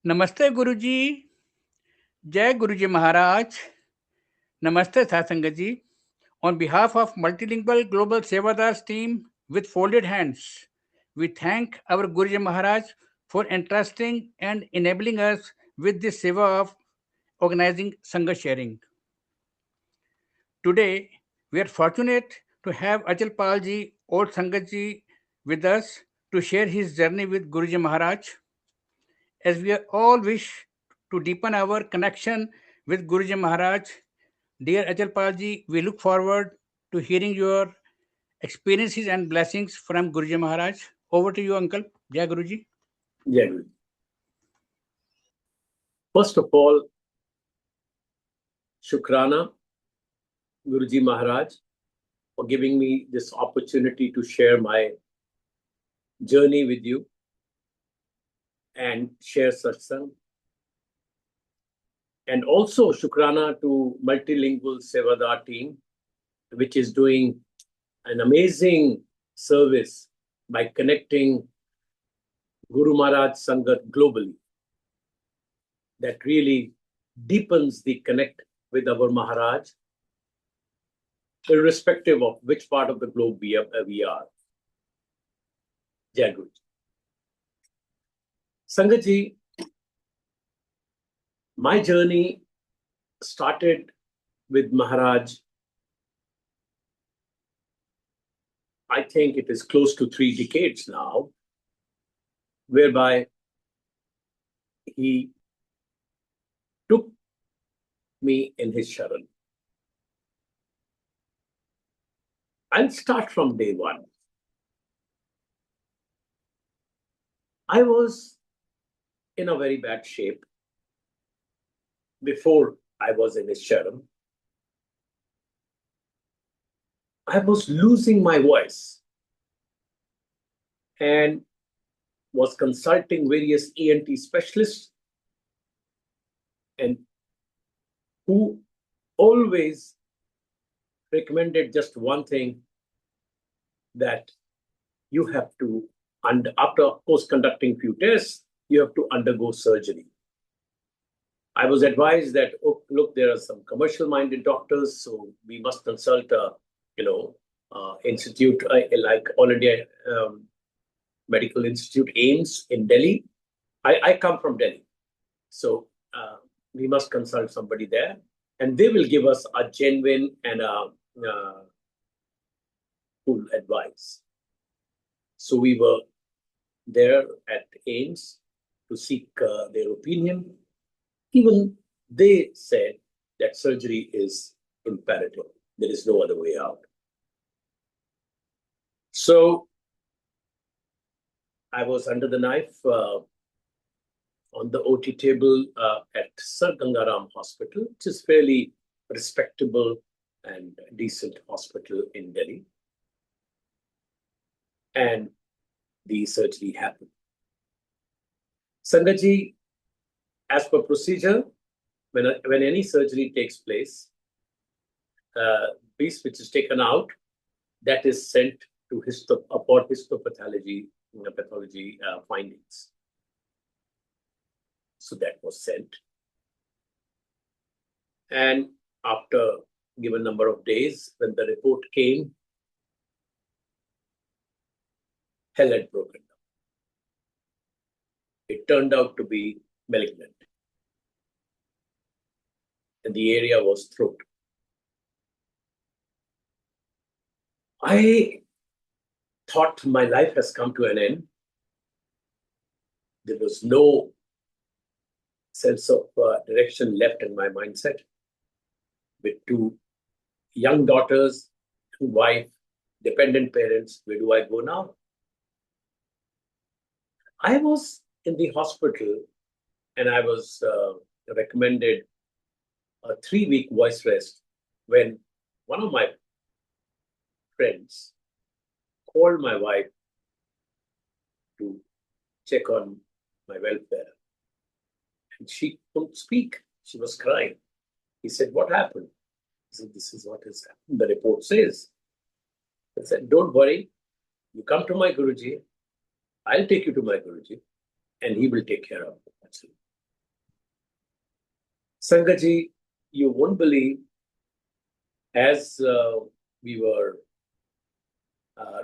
नमस्ते गुरुजी। जय गुरुजी महाराज। Namaste Satsangatji. On behalf of Multilingual Global Sevadars team with folded hands, we thank our Guruji Maharaj for entrusting and enabling us with this seva of organizing Sangha sharing. Today, we are fortunate to have Achal Palji, old Sangatji, with us to share his journey with Guruji Maharaj. As we all wish to deepen our connection with Guruji Maharaj, dear Achalpalji, we look forward to hearing your experiences and blessings from Guruji Maharaj. Over to you, Uncle. Jai Guruji. Jai Guruji. First of all, Shukrana, Guruji Maharaj, for giving me this opportunity to share my journey with you and share satsang. And also Shukrana to Multilingual Sevadar team, which is doing an amazing service by connecting Guru Maharaj Sangat globally. That really deepens the connect with our Maharaj, irrespective of which part of the globe we are. Jai Guruji. Sangatji, my journey started with Maharaj. I think it is close to 3 decades now, whereby he took me in his sharan. I'll start from day one. I was in a very bad shape before I was in his sharan. I was losing my voice and was consulting various ENT specialists, and who always recommended just one thing, that you have to, and after of course conducting few tests, you have to undergo surgery. I was advised that, oh, look, there are some commercial-minded doctors, so we must consult a institute like All India Medical Institute, AIMS in Delhi. I come from Delhi, so we must consult somebody there, and they will give us a genuine and a full advice. So we were there at AIMS to seek their opinion. Even they said that surgery is imperative. There is no other way out. So I was under the knife on the OT table at Sir Gangaram Hospital, which is fairly respectable and decent hospital in Delhi. And the surgery happened. Sangatji, as per procedure, when any surgery takes place, piece which is taken out, that is sent to upon histopathology pathology findings. So that was sent. And after given number of days, when the report came, hell had broken down. It turned out to be malignant. And the area was throat. I thought my life has come to an end. There was no sense of direction left in my mindset. With 2 young daughters, 2 wife, dependent parents, where do I go now? I was in the hospital and I was recommended a 3-week voice rest when one of my friends called my wife to check on my welfare. And she couldn't speak. She was crying. He said, what happened? I said, this is what has happened. The report says. I said, don't worry. You come to my Guruji. I'll take you to my Guruji and he will take care of it. Sangatji, you won't believe, as we were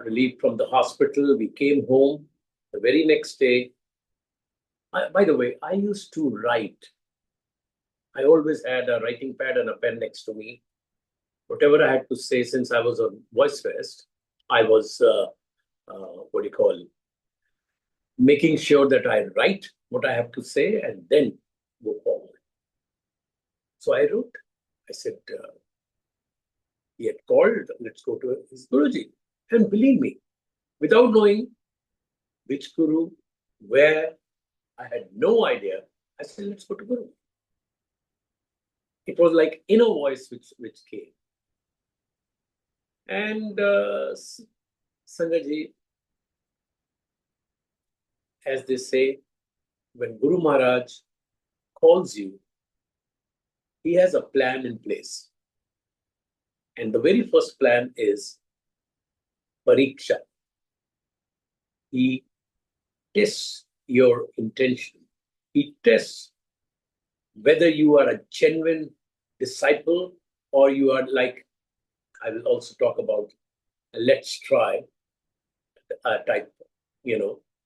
relieved from the hospital, we came home the very next day. By the way, I used to write. I always had a writing pad and a pen next to me. Whatever I had to say, since I was on voice rest, I was, what do you call, making sure that I write what I have to say and then go forward. So I wrote, I said, he had called, let's go to his Guruji. And believe me, without knowing which Guru, where, I had no idea. I said, let's go to Guru. It was like inner voice which came. And Sangatji, as they say, when Guru Maharaj calls you, he has a plan in place. And the very first plan is Pariksha. He tests your intention. He tests whether you are a genuine disciple or you are like, I will also talk about a let's try type,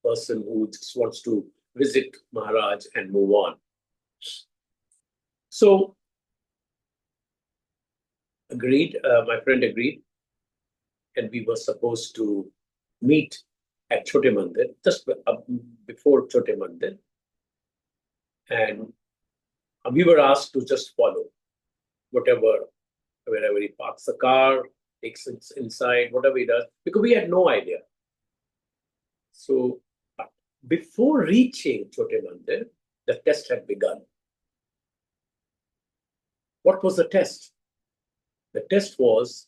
person who just wants to visit Maharaj and move on. So, agreed, my friend agreed, and we were supposed to meet at Chote Mandir, just before Chote Mandir. And we were asked to just follow wherever he parks the car, takes it inside, whatever he does, because we had no idea. So before reaching Chote Mandir, the test had begun. What was the test? The test was,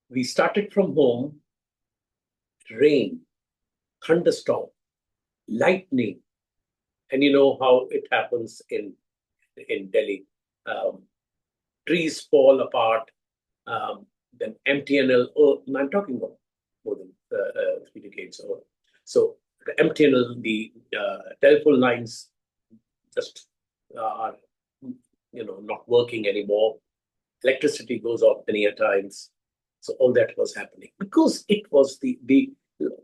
we started from home, rain, thunderstorm, lightning, and you know how it happens in Delhi. Trees fall apart, then MTNL, I'm talking about more than 3 decades ago. So the MTNL, the telephone lines just are, not working anymore. Electricity goes off many a times. So all that was happening because it was the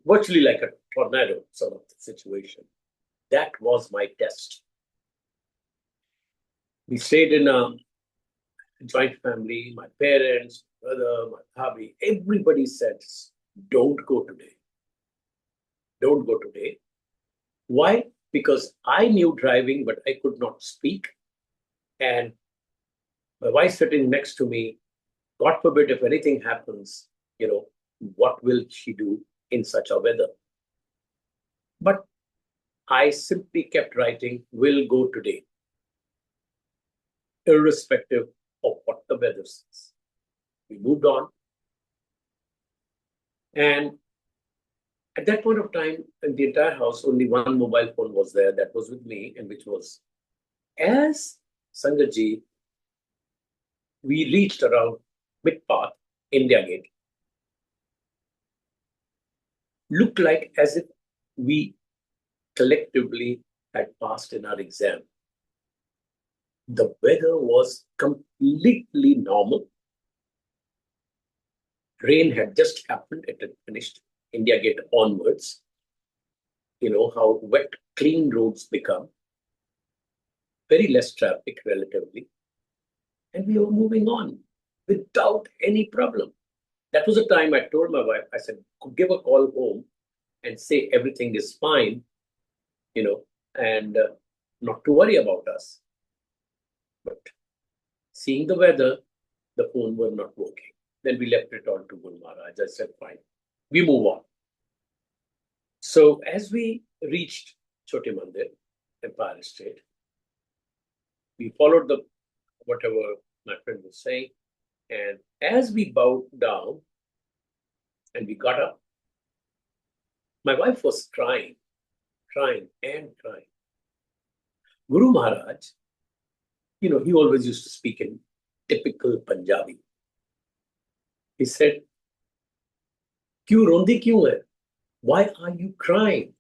virtually like a tornado sort of situation. That was my test. We stayed in a joint family, my parents, brother, my bhabhi, everybody said, don't go today. Don't go today. Why? Because I knew driving, but I could not speak. And my wife sitting next to me, God forbid if anything happens, what will she do in such a weather? But I simply kept writing, will go today, irrespective of what the weather says. We moved on. And at that point of time, in the entire house, only one mobile phone was there that was with me, and which was, as Sangatji, we reached around mid-path, India Gate. Looked like as if we collectively had passed in our exam. The weather was completely normal. Rain had just happened, it had finished. India Gate onwards. You know how wet, clean roads become. Very less traffic relatively. And we were moving on without any problem. That was the time I told my wife, I said, give a call home and say everything is fine, and not to worry about us. But seeing the weather, the phone was not working. Then we left it all to Guru Maharaj. I said, fine, we move on. So as we reached Chote Mandir, Empire Estate, we followed whatever my friend was saying. And as we bowed down and we got up, my wife was crying. Guru Maharaj, he always used to speak in typical Punjabi. He said, "Kyun rondi kyun hai? Why are you crying?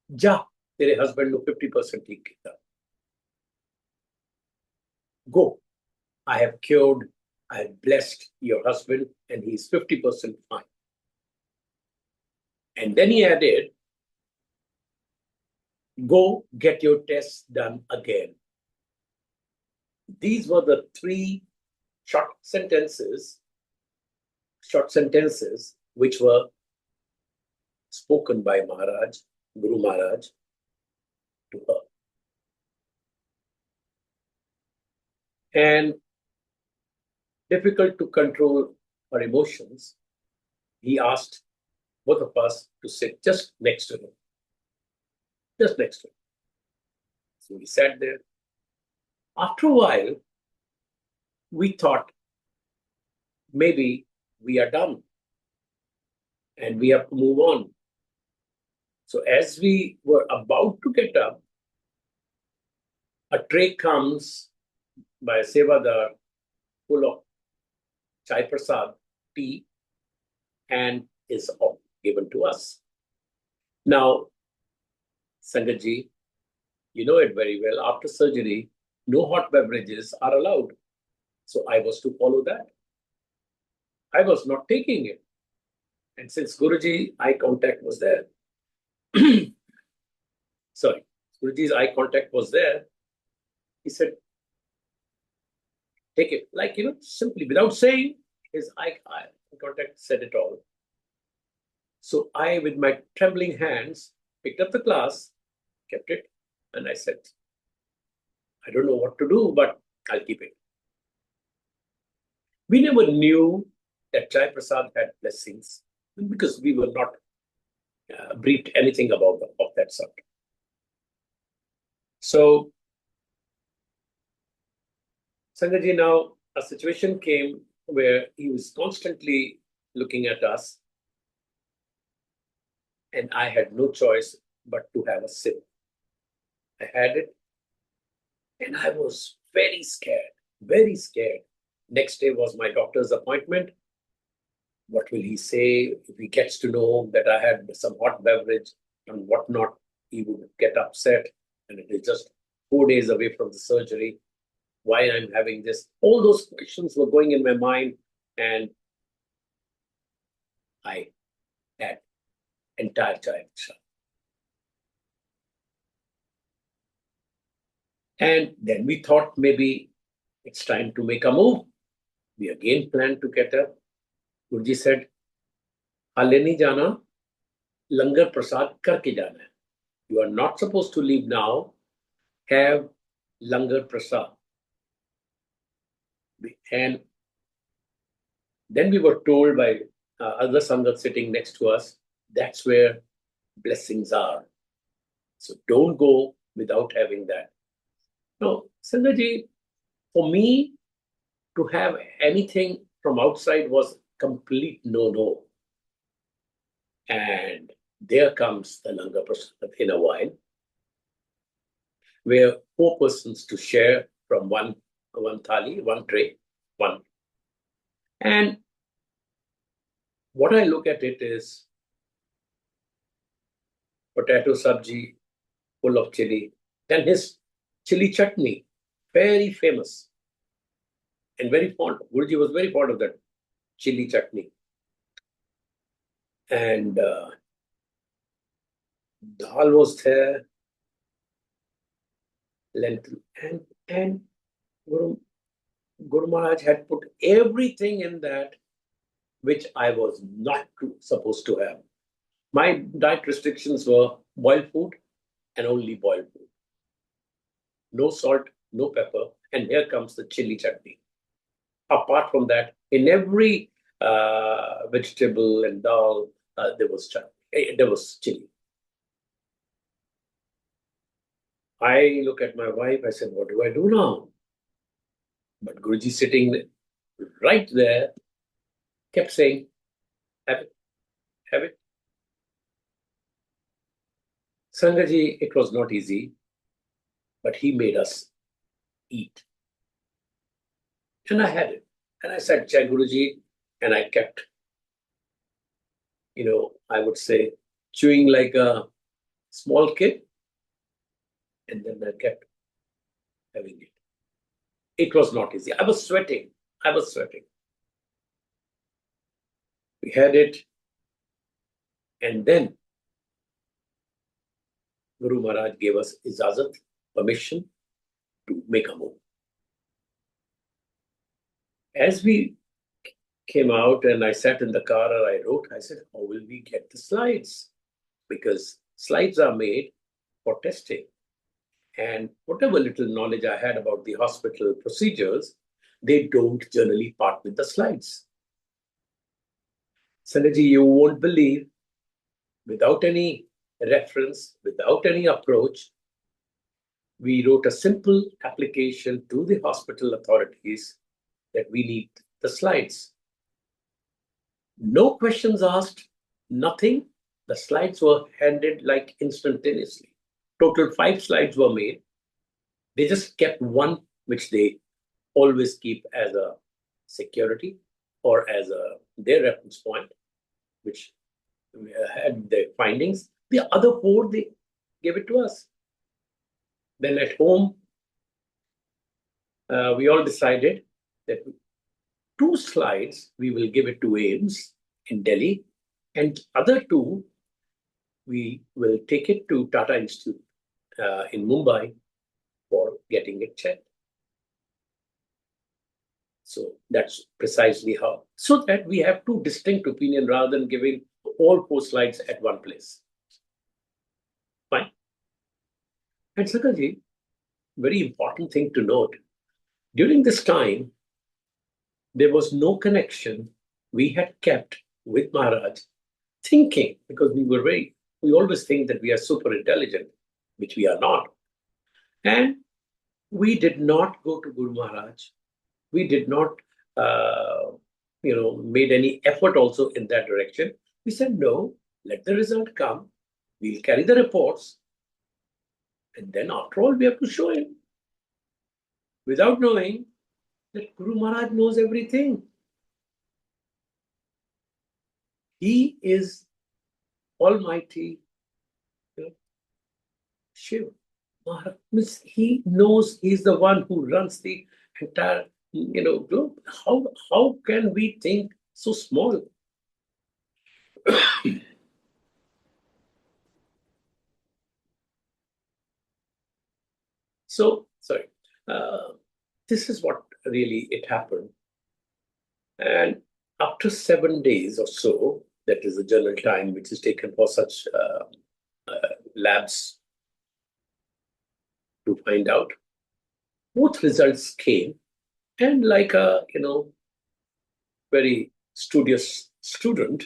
Ja, tere husband ko 50% ठीक किया." Go. I have cured, I have blessed your husband, and he's 50% fine. And then he added, go get your tests done again. These were the three short sentences which were spoken by Maharaj, Guru Maharaj, to her. And difficult to control her emotions, he asked both of us to sit just next to him. Just next to him. So we sat there. After a while, we thought maybe we are done and we have to move on. So as we were about to get up, a tray comes by a sevadar full of chai prasad, tea, and is all given to us. Now, Sangatji, you know it very well. After surgery, no hot beverages are allowed. So I was to follow that. I was not taking it. And since Guruji, eye contact was there, Guruji's eye contact was there, he said, take it. Like, simply without saying, his eye contact said it all. So I, with my trembling hands, picked up the glass, kept it, and I said, I don't know what to do, but I'll keep it. We never knew that Chai Prasad had blessings because we were not briefed anything about of that sort. So, Sangatji, now a situation came where he was constantly looking at us, and I had no choice but to have a sip. I had it, and I was very scared, very scared. Next day was my doctor's appointment. What will he say if he gets to know that I had some hot beverage and whatnot? He would get upset, and it is just 4 days away from the surgery. Why I'm having this? All those questions were going in my mind, and I had entire chai. And then we thought maybe it's time to make a move. We again planned to get up. Guruji said, "Haale nahi jana, langar prasad karke jana hai. You are not supposed to leave now. Have langar prasad." And then we were told by other sangat sitting next to us, that's where blessings are. So don't go without having that. Now, Sangatji, for me, to have anything from outside was complete no-no. And there comes the langar prasad in a while, where 4 persons to share from one thali, one tray, one. And what I look at it is potato sabji full of chili, then his chili chutney, very famous and very fond. Guruji was very fond of that chili chutney. And dal was there, lentil, and Guru Maharaj had put everything in that which I was not supposed to have. My diet restrictions were boiled food and only boiled food. No salt, no pepper, and here comes the chili chutney. Apart from that, in every vegetable and dal, there was chutney, there was chili. I look at my wife, I said, what do I do now? But Guruji sitting right there kept saying, have it, have it. Sangatji, it was not easy, but he made us eat. And I had it. And I said, Jai Guruji, and I kept, I would say, chewing like a small kid. And then I kept having it. It was not easy. I was sweating. We had it, and then Guru Maharaj gave us ijazat, permission to make a move. As we came out and I sat in the car and I wrote, I said, how will we get the slides? Because slides are made for testing. And whatever little knowledge I had about the hospital procedures, they don't generally part with the slides. Sangatji, you won't believe, without any reference, without any approach, we wrote a simple application to the hospital authorities that we need the slides. No questions asked, nothing. The slides were handed like instantaneously. Total 5 slides were made. They just kept one, which they always keep as a security or as their reference point, which had their findings. The other 4, they gave it to us. Then at home, we all decided that 2 slides we will give it to AIMS in Delhi, and other 2 we will take it to Tata Institute in Mumbai for getting it checked. So that's precisely how. So that we have 2 distinct opinions rather than giving all 4 slides at one place. Fine. And Sangatji, very important thing to note, during this time, there was no connection we had kept with Maharaj, thinking, because we always think that we are super intelligent, which we are not. And we did not go to Guru Maharaj. We did not, made any effort also in that direction. We said, no, let the result come. We'll carry the reports. And then after all, we have to show him. Without knowing that Guru Maharaj knows everything. He is Almighty Shiva. Maharaj, he knows he's the one who runs the entire globe. How can we think so small? So, sorry. This is what really it happened. And after 7 days or so, that is the general time which is taken for such labs to find out, both results came. And like a, very studious student,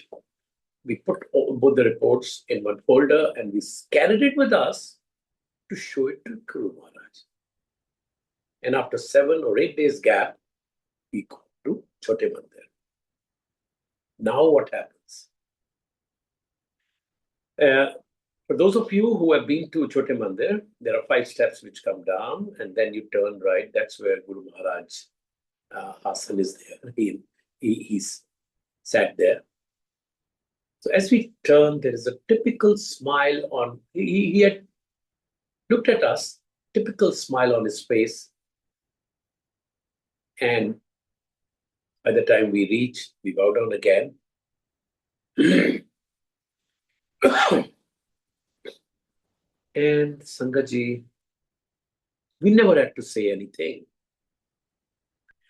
we put both the reports in one folder and we carried it with us to show it to Guru Maharaj. And after 7 or 8 days gap, we go to Chote Mandir. Now what happens? For those of you who have been to Chote Mandir, there are 5 steps which come down and then you turn right. That's where Guru Maharaj Hasan is there. He's sat there. So as we turn, there is a typical smile on, he had looked at us, typical smile on his face. And by the time we reach, we bow down again. And Sangatji, we never had to say anything.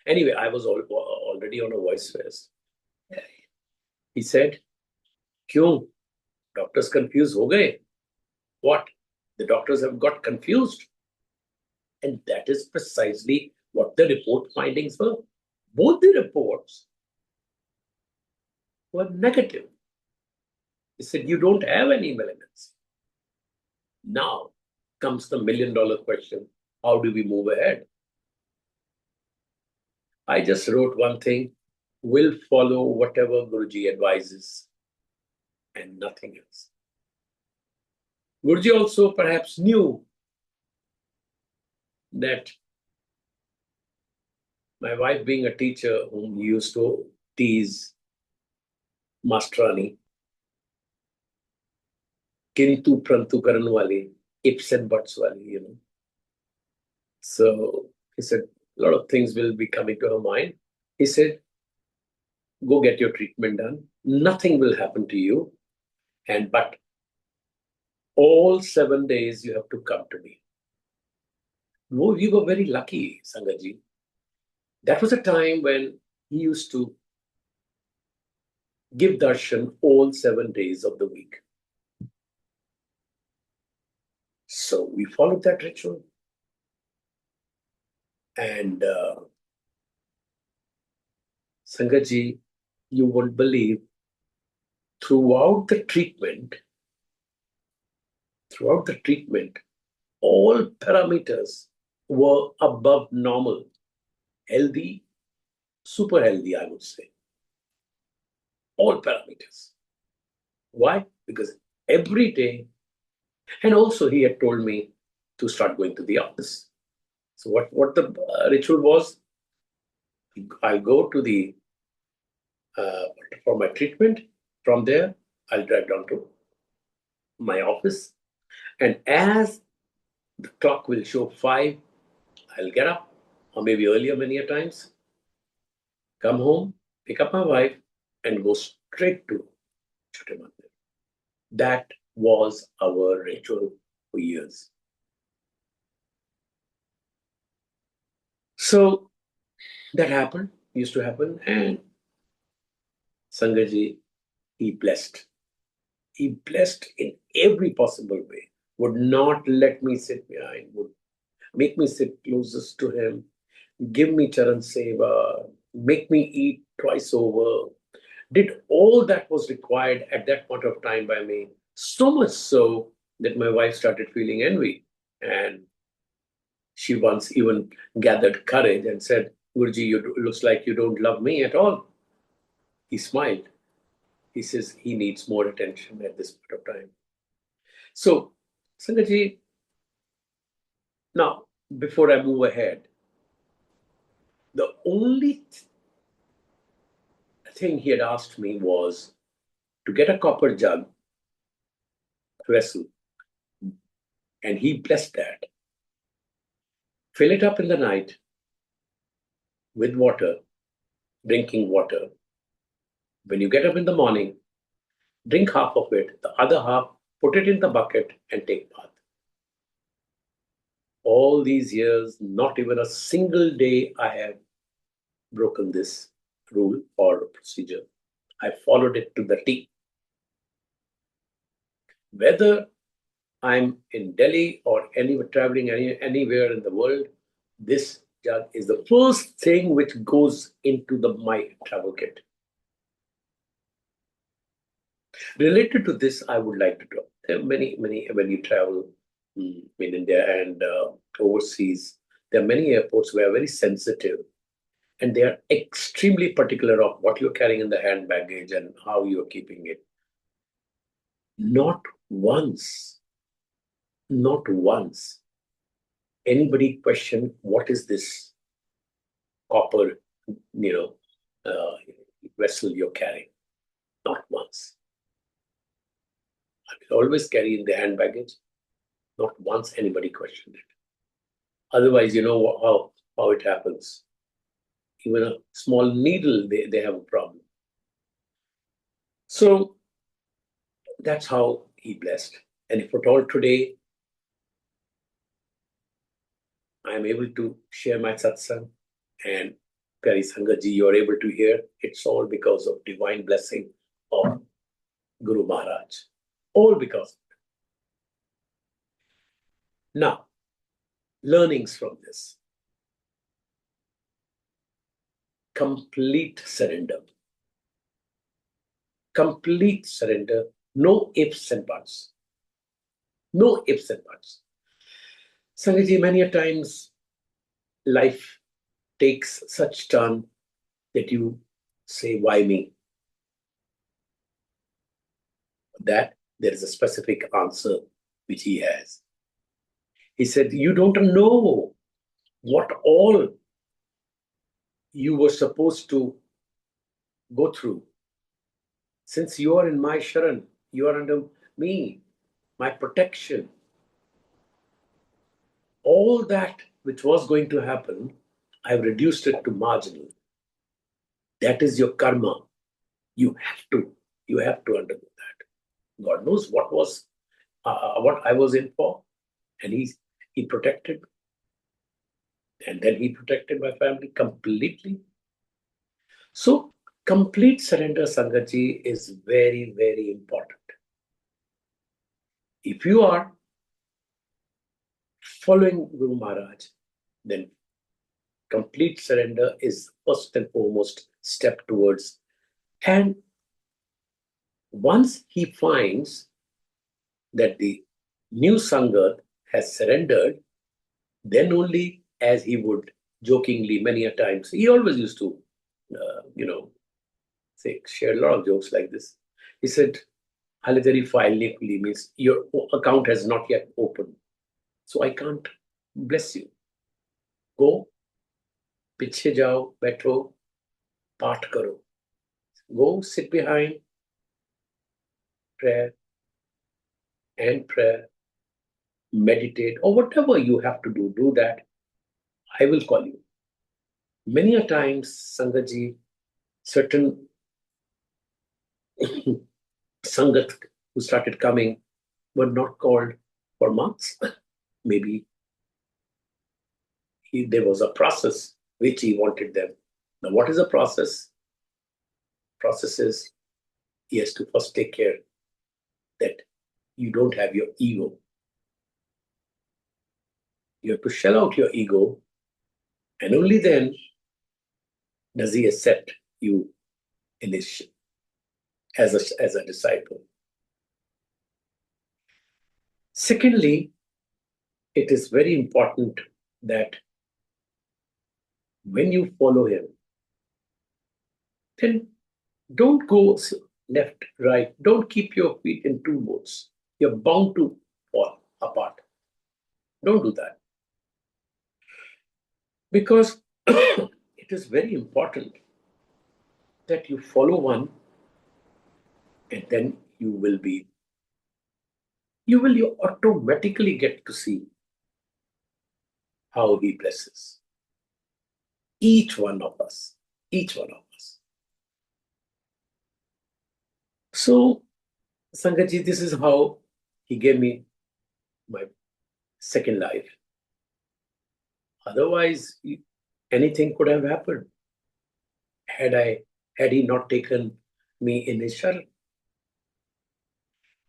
Anyway, I was already on a voice rest. He said, "Kyun? Doctors confused ho gaye?" What? The doctors have got confused. And that is precisely what the report findings were. Both the reports were negative. He said, you don't have any malignancy. Now comes the $1 million question. How do we move ahead? I just wrote one thing. We'll follow whatever Guruji advises and nothing else. Guruji also perhaps knew that my wife being a teacher whom he used to tease, Mastrani, Kintu Prantu Karan wali, ifs and buts wali, So he said, a lot of things will be coming to her mind. He said, go get your treatment done. Nothing will happen to you. But all 7 days you have to come to me. We were very lucky, Sangatji. That was a time when he used to give darshan all 7 days of the week. So we followed that ritual. And Sangatji, you won't believe, throughout the treatment, all parameters were above normal. Healthy, super healthy, I would say. All parameters. Why? Because every day, and also he had told me to start going to the office. So what the ritual was, I'll go to the, for my treatment. From there, I'll drive down to my office. And as the clock will show 5, I'll get up, or maybe earlier many a times, come home, pick up my wife, and go straight to Chote Mandir. That was our ritual for years. So that happened, used to happen, and Sangatji, he blessed. He blessed in every possible way. Would not let me sit behind, would make me sit closest to him, give me charan seva, make me eat twice over, did all that was required at that point of time by me. So much so that my wife started feeling envy. And she once even gathered courage and said, Guruji, looks like you don't love me at all. He smiled. He says he needs more attention at this point of time. So, Sangatji, now, before I move ahead, the only thing he had asked me was to get a copper jug, vessel, and he blessed that. Fill it up in the night with water, drinking water. When you get up in the morning, drink half of it, the other half, put it in the bucket and take bath. All these years, not even a single day I have broken this rule or procedure. I followed it to the T. Whether I'm in Delhi or traveling anywhere in the world, this jug is the first thing which goes into my travel kit. Related to this, I would like to talk. There are many, when you travel in India and overseas, there are many airports where are very sensitive and they are extremely particular of what you're carrying in the hand baggage and how you're keeping it. Not once, anybody questioned what is this copper, vessel you're carrying. Not once. I will always carry in the hand baggage. Not once anybody questioned it. Otherwise, you know how it happens. Even a small needle, they have a problem. So that's how he blessed. And if at all today I am able to share my satsang and Pyari Sangatji, you are able to hear, it's all because of divine blessing of Guru Maharaj. All because of it. Now, learnings from this. Complete surrender. Complete surrender. No ifs and buts. No ifs and buts. Sangatji, many a times life takes such turn that you say, why me? That there is a specific answer which he has. He said, you don't know what all you were supposed to go through. Since you are in my Sharan, you are under me, my protection. All that which was going to happen, I've reduced it to marginal. That is your karma. You have to undergo that. God knows what what I was in for, and he protected me. And then he protected my family completely. So complete surrender, Sangatji, is very, very important. If you are following Guru Maharaj, then complete surrender is first and foremost step towards. And once he finds that the new Sangat has surrendered, then only, as he would jokingly many a times, he always used to, share a lot of jokes like this. He said, "Hale teri file nahi khuli," means your account has not yet opened, so I can't bless you. Go, piche jao, बैठो, पाठ करो. Go sit behind prayer and prayer, meditate, or whatever you have to do that. I will call you. Many a times, Sangatji, certain Sangat who started coming were not called for months. Maybe there was a process which he wanted them. Now, what is a process? Process is he has to first take care that you don't have your ego. You have to shell out your ego, and only then does he accept you in his, as a disciple. Secondly, it is very important that when you follow him, then don't go left, right. Don't keep your feet in two boats. You're bound to fall apart. Don't do that. Because it is very important that you follow one, and then you automatically get to see how he blesses each one of us. Each one of us. So, Sangatji, this is how he gave me my second life. Otherwise, anything could have happened had he not taken me in his sharan.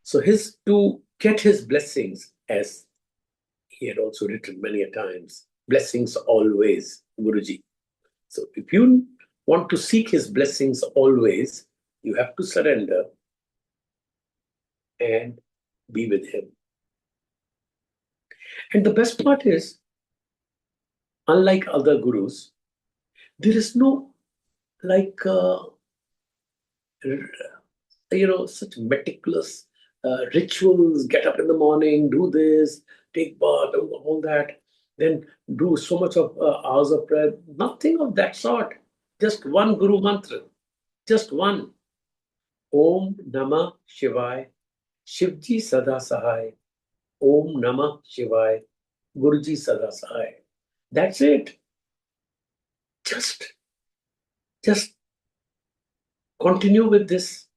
So to get his blessings, as he had also written many a times, blessings always, Guruji. So if you want to seek his blessings always, you have to surrender and be with him. And the best part is, unlike other gurus, there is no such meticulous rituals. Get up in the morning, do this, take bath, all that, then do so much of hours of prayer. Nothing of that sort. Just one Guru mantra. Just one. Om Namah Shivaya. Shivji Sada Sahai. Om Namah Shivaya. Guruji Sada Sahai. That's it. Just continue with this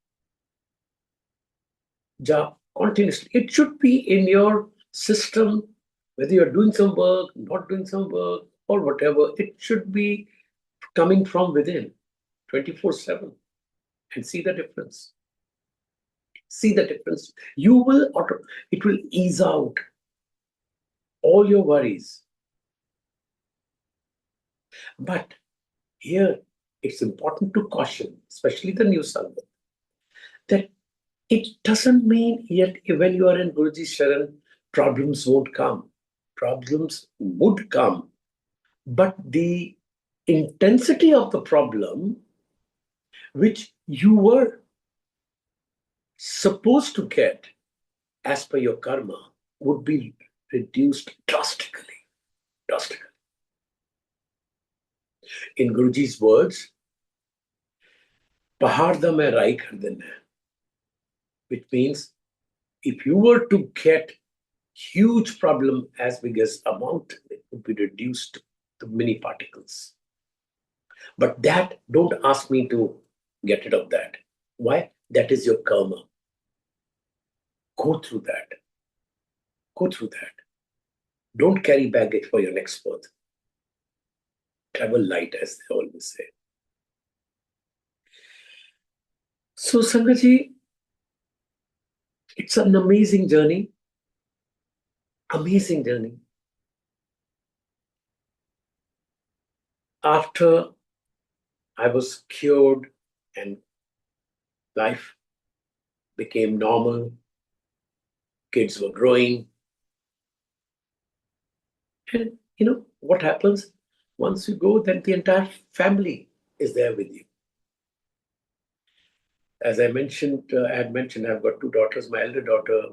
job continuously. It should be in your system, whether you're doing some work, not doing some work, or whatever. It should be coming from within 24/7, and see the difference. See the difference. It will ease out all your worries. But here, it's important to caution, especially the new Sangat, that it doesn't mean yet when you are in Guruji's Sharan, problems won't come. Problems would come. But the intensity of the problem, which you were supposed to get as per your karma, would be reduced drastically. Drastically. In Guruji's words, "Pahar da main rai kar dena," which means if you were to get huge problem as big as a mountain, it would be reduced the mini particles. But that, don't ask me to get rid of that. Why? That is your karma. Go through that. Go through that. Don't carry baggage for your next birth. Travel light, as they always say. So, Sangatji, it's an amazing journey. Amazing journey. After I was cured and life became normal, kids were growing. And you know what happens? Once you go, then the entire family is there with you. As I had mentioned, I've got two daughters. My elder daughter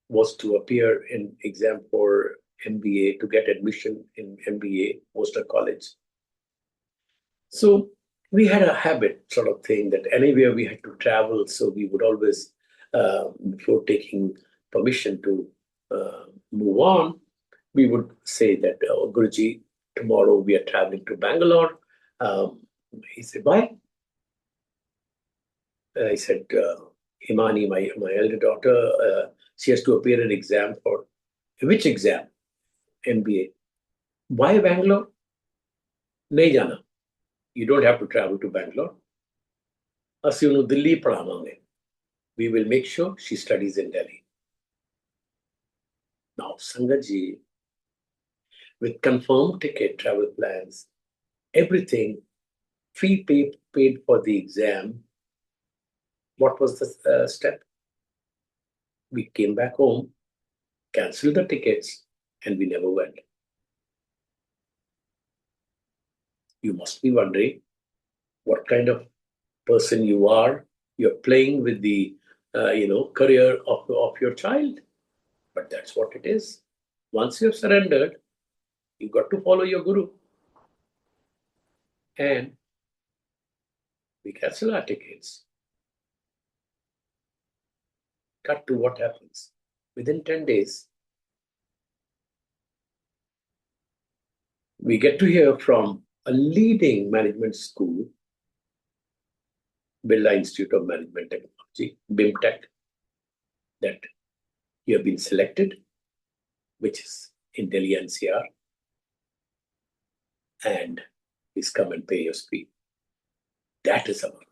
was to appear in exam for MBA, to get admission in MBA, Worcester College. So we had a habit sort of thing that anywhere we had to travel, so we would always, before taking permission to move on, we would say that, oh, Guruji, tomorrow we are traveling to Bangalore. He said, why? I said, Himani, my elder daughter, she has to appear an exam for, which exam? MBA. Why Bangalore? Nahi jana. You don't have to travel to Bangalore. Asi unu Delhi padhavange. We will make sure she studies in Delhi. Now, Sangatji, with confirmed ticket, travel plans, everything, fee paid for the exam, what was the step? We came back home, cancelled the tickets, and we never went. You must be wondering what kind of person you are. You're playing with the career of your child. But that's what it is. Once you have surrendered, you've got to follow your guru. And we cancel our tickets. Cut to what happens. Within 10 days, we get to hear from a leading management school, Birla Institute of Management Technology, BIMTech, that you have been selected, which is in Delhi NCR, and please come and pay your fee. That is our knowledge.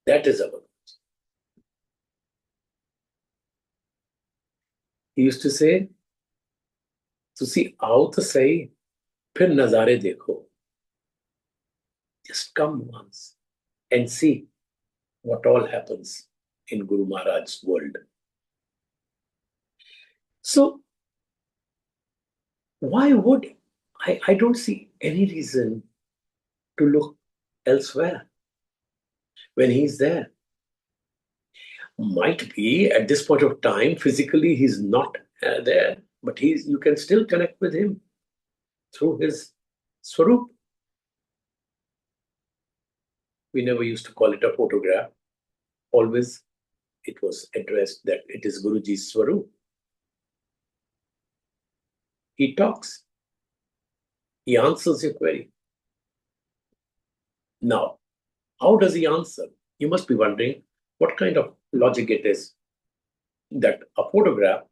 That is our knowledge. He used to say, "Tusi aao to sahi, phir nazare dekho." Just come once and see what all happens in Guru Maharaj's world. So, why would I don't see any reason to look elsewhere when he's there. Might be at this point of time, physically he's not there, but you can still connect with him through his Swarup. We never used to call it a photograph. Always it was addressed that it is Guruji's Swarup. He talks. He answers your query. Now, how does he answer? You must be wondering what kind of logic it is that a photograph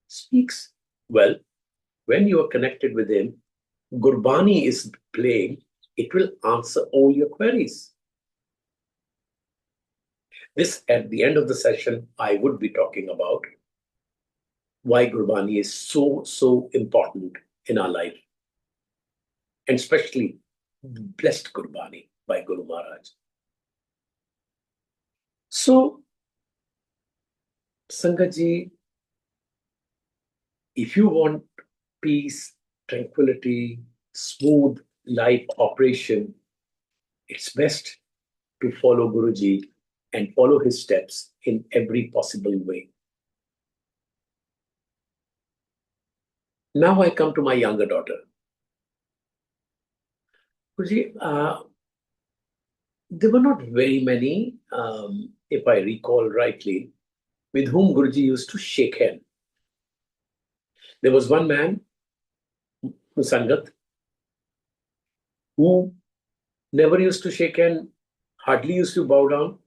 speaks. Well, when you are connected with him, Gurbani is playing, it will answer all your queries. This, at the end of the session, I would be talking about why Gurbani is so important in our life, and especially blessed Gurbani by Guru Maharaj. So, Sangatji, if you want peace, tranquility, smooth life operation, it's best to follow Guruji and follow his steps in every possible way. Now I come to my younger daughter. Guruji, there were not very many, if I recall rightly, with whom Guruji used to shake hands. There was one man, Sangat, who never used to shake hand, hardly used to bow down.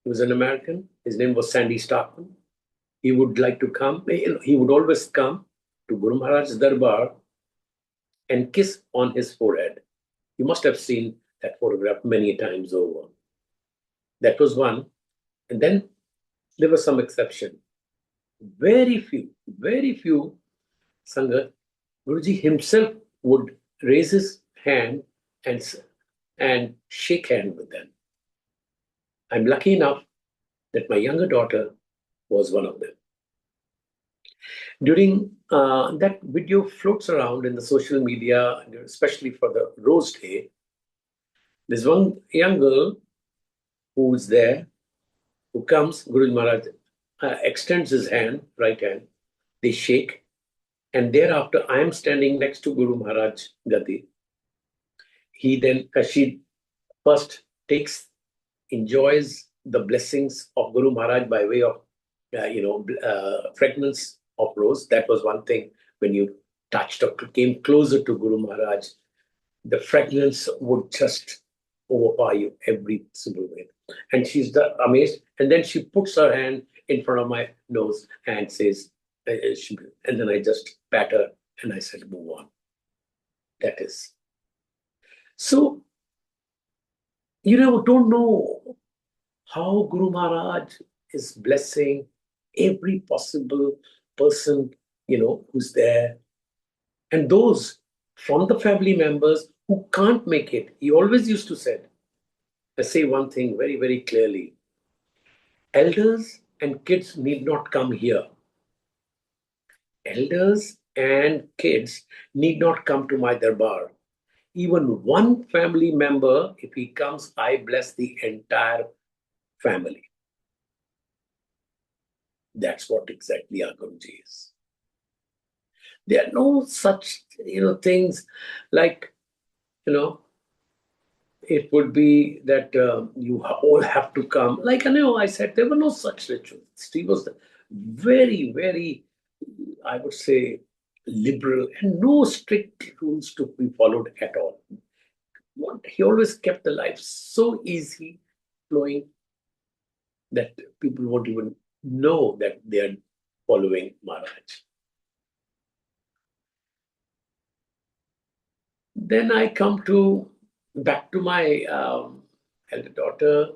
He was an American. His name was Sandy Stockman. He would like to come, he would always come to Guru Maharaj's Darbar and kiss on his forehead. You must have seen that photograph many times over. That was one. And then there was some exception. Very few Sangat, Guruji himself would raise his hand and shake hand with them. I'm lucky enough that my younger daughter was one of them. During that video floats around in the social media, especially for the Rose Day. There's one young girl who's there, who comes, Guruji Maharaj extends his hand, right hand, they shake, and thereafter I am standing next to Guru Maharaj Gadi. She first enjoys the blessings of Guru Maharaj by way of, fragrance of rose. That was one thing. When you touched or came closer to Guru Maharaj, the fragrance would just overpower you every single way. And she's amazed. And then she puts her hand in front of my nose and says, and then I just pat her and I said, move on. That is. So, don't know how Guru Maharaj is blessing every possible person, who's there. And those from the family members who can't make it. He always used to say one thing very, very clearly. Elders and kids need not come here. Elders and kids need not come to my darbar. Even one family member, if he comes, I bless the entire family. That's what exactly our Guruji is. There are no such, things like, it would be that you all have to come. Like I said, there were no such rituals. He was very, very, I would say, liberal and no strict rules to be followed at all. He always kept the life so easy flowing that people won't even know that they are following Maharaj. Then I come back to my elder daughter.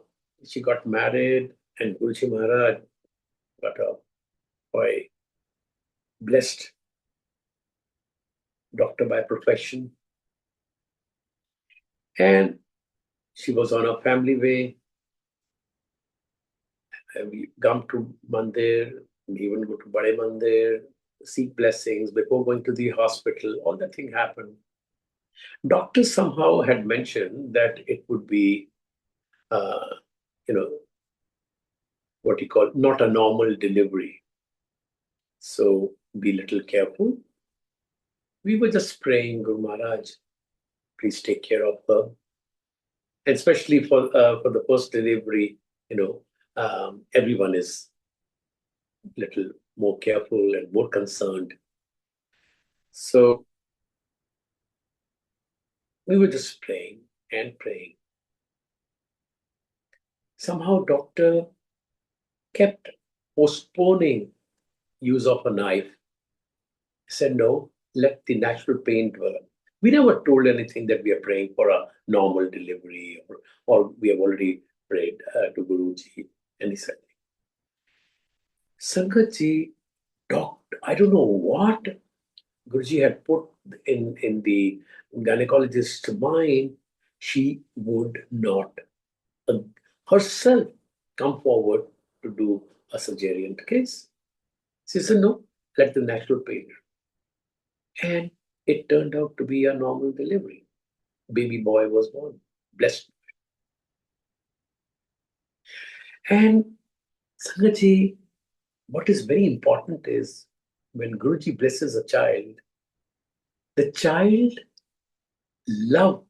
She got married, and Guruji Maharaj got a boy, blessed doctor by profession. And she was on her family way. We come to Mandir, we even go to Bade Mandir, seek blessings before going to the hospital. All that thing happened. Doctors somehow had mentioned that it would be, what you call not a normal delivery. So be a little careful. We were just praying, Guru Maharaj, please take care of her. Especially for the first delivery, everyone is a little more careful and more concerned. So we were just praying and praying. Somehow doctor kept postponing use of a knife. He said, no, let the natural pain develop. We never told anything that we are praying for a normal delivery or we have already prayed to Guruji. And he said, Sangatji, I don't know what Guruji had put in the gynecologist's mind. She would not herself come forward to do a cesarean case. She said, no, let the natural pain. And it turned out to be a normal delivery. Baby boy was born, blessed. And Sangatji, what is very important is when Guruji blesses a child, the child love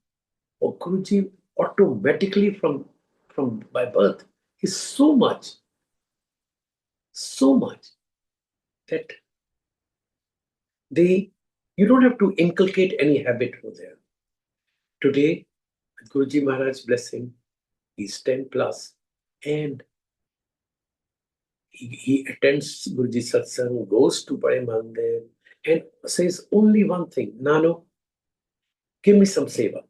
for Guruji automatically from by birth is so much that you don't have to inculcate any habit over there. Today, with Guruji Maharaj's blessing, he's 10 plus, and he attends Guruji's Satsang, goes to Bade Mandir, and says only one thing, Nano, give me some seva.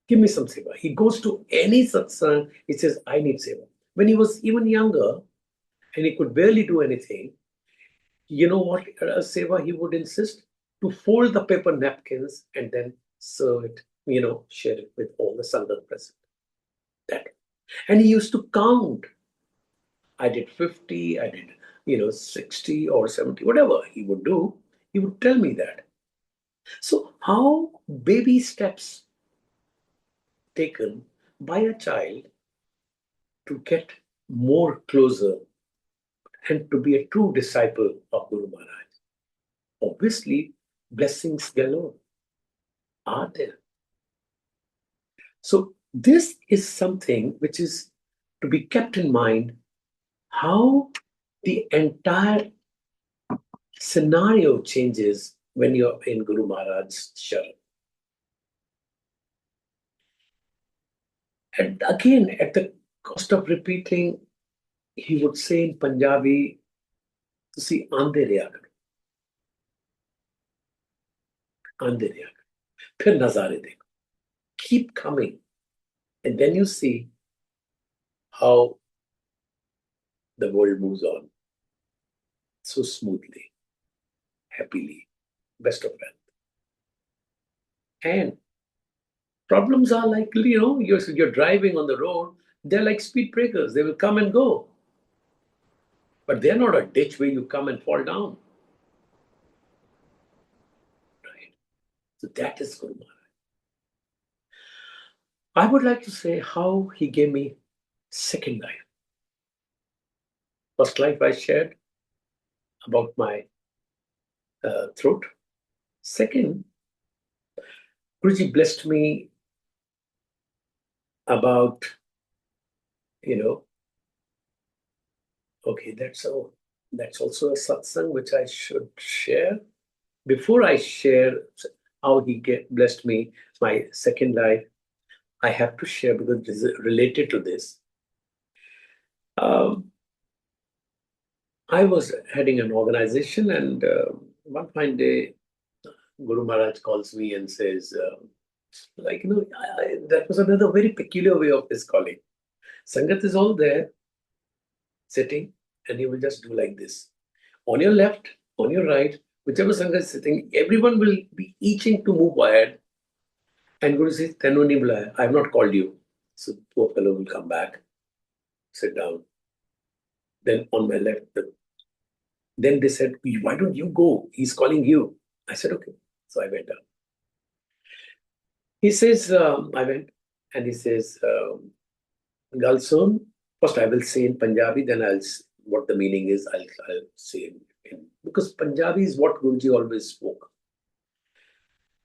Give me some seva. He goes to any satsang, he says, I need seva. When he was even younger and he could barely do anything, you know what seva he would insist? To fold the paper napkins and then serve it, share it with all the sangat present. That. And he used to count. I did 50, I did, 60 or 70, whatever he would do, he would tell me that. So, how baby steps taken by a child to get more closer and to be a true disciple of Guru Maharaj? Obviously, blessings galore are there. So, this is something which is to be kept in mind, how the entire scenario changes when you're in Guru Maharaj's sharan. And again, at the cost of repeating, he would say in Punjabi, "Tusi aande reha karo, aande reha karo, phir nazare dekho." Keep coming, and then you see how the world moves on so smoothly, happily, best of health. And problems are like, you're driving on the road, they're like speed breakers. They will come and go. But they're not a ditch where you come and fall down. Right? So that is Guru Maharaj. I would like to say how he gave me second life. First life I shared about my throat. Second, Guruji blessed me about, okay, that's also a satsang which I should share. Before I share how he blessed me, my second life, I have to share because this is related to this. I was heading an organization, and one fine day, Guru Maharaj calls me and says, that was another very peculiar way of his calling. Sangat is all there, sitting, and he will just do like this. On your left, on your right, whichever Sangat is sitting, everyone will be itching to move ahead. And Guru says, Tenu nahi bulaya, I have not called you. So poor fellow will come back, sit down. Then on my left, then they said, why don't you go? He's calling you. I said, okay. So I went down. He says, I went, and he says, Galson, first I will say in Punjabi, then what the meaning is, I'll say in because Punjabi is what Guruji always spoke.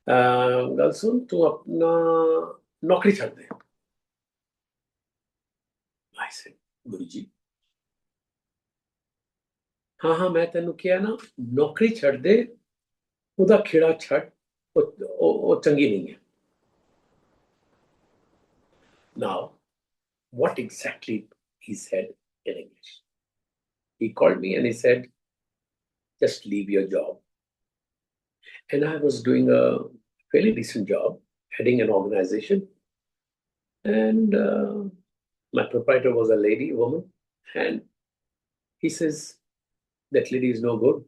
Galson, tu apna naukri chhod de. I said, Guruji, हाँ मैं तेनू किया ना नौकरी छड़ दे उदा खिड़ा छड़ वो चंगी नहीं है. Now, what exactly he said in English? He called me and he said, just leave your job. And I was doing a fairly decent job, heading an organization. And my proprietor was a woman. And he says, that lady is no good.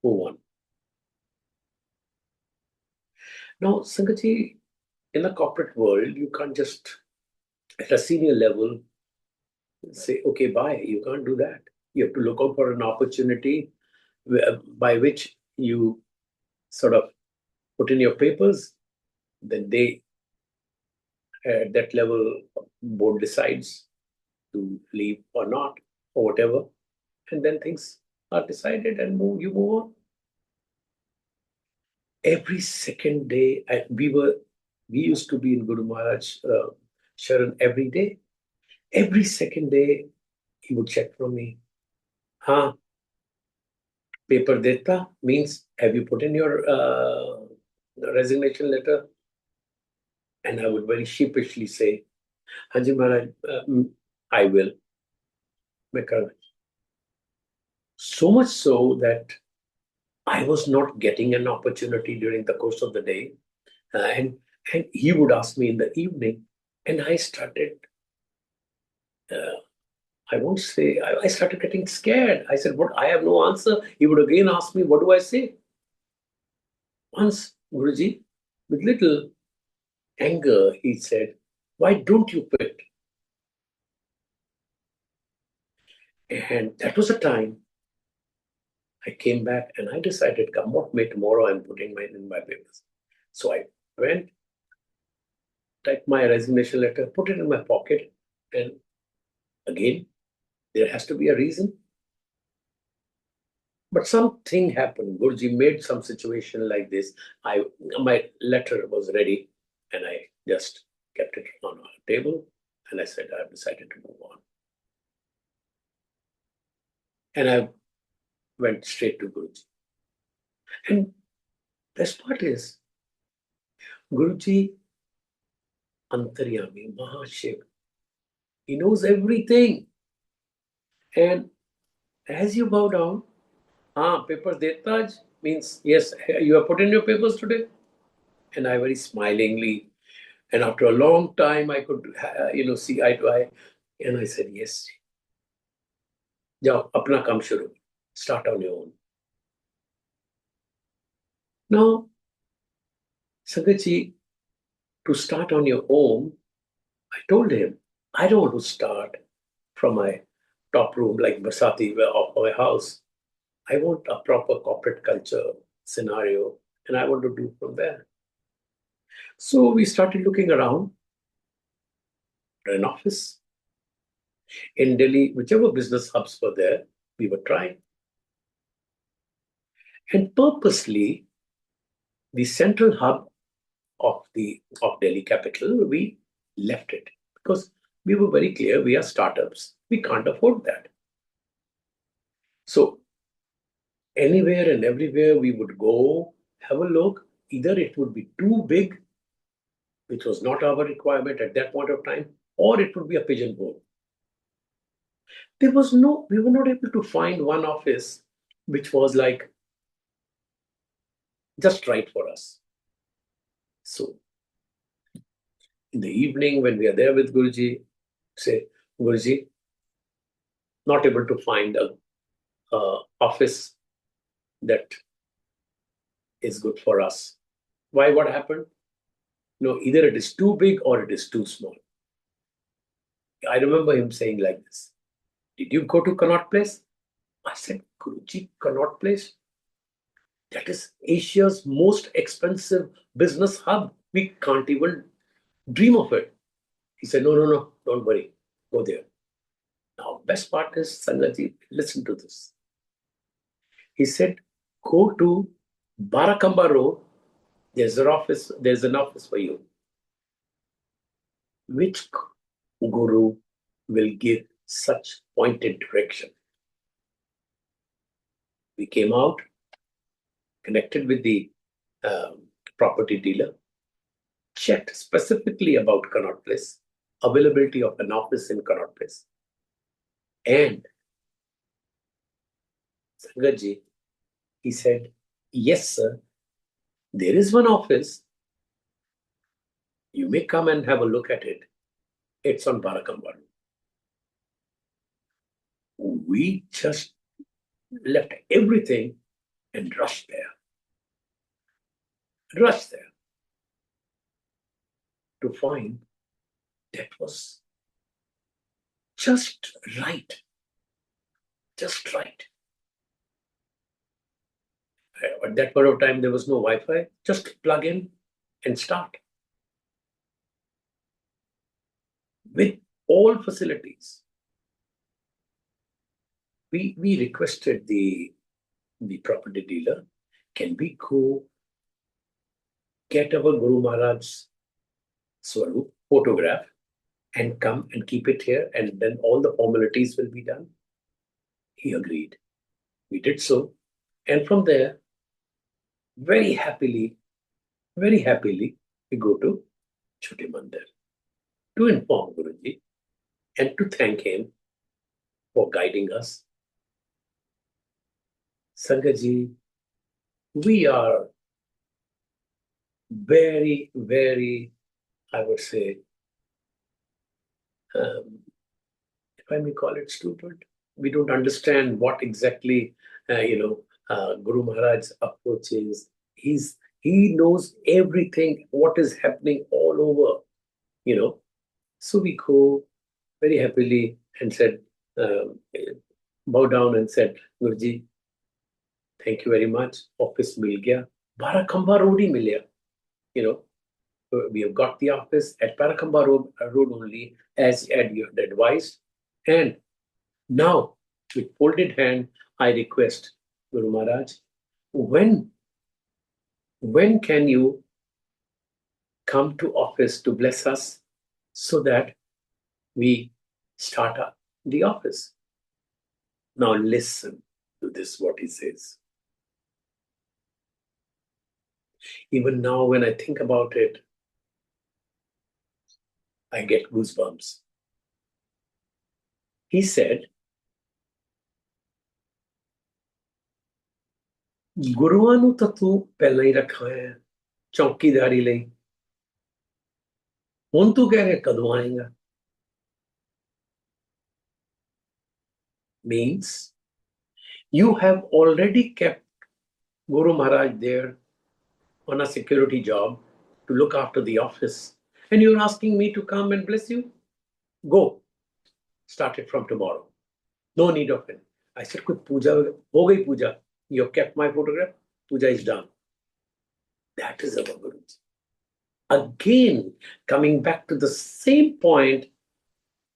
Who won? Now, Sangatji, in the corporate world, you can't just, at a senior level, say, okay, bye. You can't do that. You have to look out for an opportunity by which you sort of put in your papers, then they, at that level, board decides to leave or not, or whatever, and then things are decided and you move on. Every second day, we used to be in Guru Maharaj Sharan every day. Every second day, he would check from me. Haan, paper deta means, have you put in your resignation letter? And I would very sheepishly say, Haji Maharaj, I will. So much so that I was not getting an opportunity during the course of the day. And he would ask me in the evening, and I started, I won't say, I started getting scared. I said, what? I have no answer. He would again ask me, what do I say? Once, Guruji, with little anger, he said, why don't you quit? And that was a time I came back and I decided, come what may, tomorrow I'm putting in my papers. So I went, typed my resignation letter, put it in my pocket, and again, there has to be a reason. But something happened. Guruji made some situation like this. My letter was ready, and I just kept it on our table, and I said, I've decided to move on. And I went straight to Guruji. And best part is, Guruji Antaryami, Mahashiv, he knows everything. And as you bow down, paper detaj means, yes, you have put in your papers today. And I very smilingly, and after a long time, I could, see eye to eye. And I said, yes. Jao, apna kam shuru. Start on your own. Now, Sangatji, to start on your own, I told him, I don't want to start from my top room like Basati of my house. I want a proper corporate culture scenario, and I want to do from there. So we started looking around for an office in Delhi, whichever business hubs were there, we were trying. And purposely, the central hub of Delhi capital, we left it because we were very clear we are startups. We can't afford that. So anywhere and everywhere we would go, have a look. Either it would be too big, which was not our requirement at that point of time, or it would be a pigeonhole. We were not able to find one office which was like just right for us. So in the evening when we are there with Guruji, say, Guruji, not able to find a office that is good for us. Why? What happened? Either it is too big or it is too small. I remember him saying like this, did you go to Connaught Place? I said, Guruji, Connaught Place? That is Asia's most expensive business hub. We can't even dream of it. He said, no, don't worry. Go there. Now, best part is, Sangatji, listen to this. He said, go to Barakamba Road. There's an office for you. Which guru will give such pointed direction? We came out, connected with the property dealer, checked specifically about Connaught Place, availability of an office in Connaught Place. And Sangatji, he said, yes, sir, there is one office. You may come and have a look at it. It's on Barakamba. We just left everything and rushed there. To find that was just right. Just right. At that point of time, there was no Wi-Fi. Just plug in and start. With all facilities. We requested the property dealer, can we go get our Guru Maharaj's Swarup photograph and come and keep it here, and then all the formalities will be done? He agreed. We did so. And from there, very happily, we go to Chote Mandir, to inform Guruji and to thank him for guiding us. Sangatji, we are very, very, I would say, if I may call it stupid, we don't understand what exactly, Guru Maharaj's approach is. He knows everything, what is happening all over, you know. So we go very happily and said, um, bow down and said, Guruji, thank you very much. Office mil gaya. Barakhamba road hi mil gaya. You know, we have got the office at Barakhamba road only, as you had advised. And now, with folded hand, I request Guru Maharaj, when can you come to office to bless us so that we start up the office? Now listen to this, what he says. Even now, when I think about it, I get goosebumps. He said, ਗੁਰੂਆਂ ਨੂੰ ਤਾਂ ਤੂੰ ਪਹਿਲਾਂ ਹੀ ਰੱਖਾ ਹੈ ਚੌਕੀਦਾਰੀ ਲਈ ਹੁਣ ਤੂੰ ਕਹਿ ਰਿਹਾ ਕਦੋਂ ਆਏਗਾ means you have already kept Guru Maharaj there on a security job to look after the office and you're asking me to come and bless you? Go. Start it from tomorrow. No need of it. I said, koi puja, ho gayi puja. You have kept my photograph. Puja is done. That is our Guruji. Again, coming back to the same point,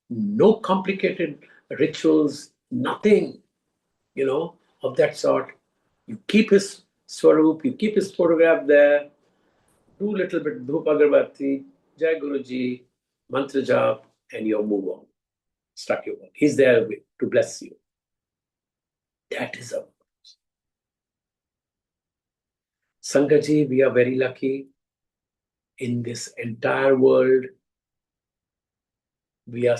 no complicated rituals, nothing, of that sort. You keep his swarup, you keep his photograph there, do a little bit dhup agarbatti, Jai Guruji, mantra jap, and you move on. Start your work. He's there to bless you. That is our Guruji. Sangatji, we are very lucky in this entire world. We are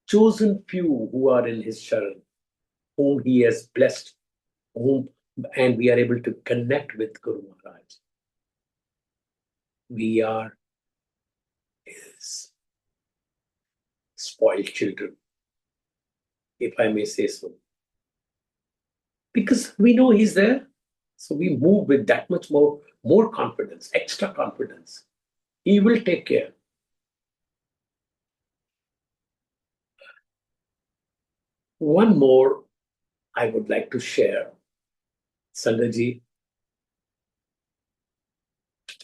chosen few who are in his sharan, whom he has blessed, and we are able to connect with Guru Maharaj. We are his spoiled children, if I may say so. Because we know he's there, so we move with that much more confidence, extra confidence. He will take care. One more I would like to share, Sangatji,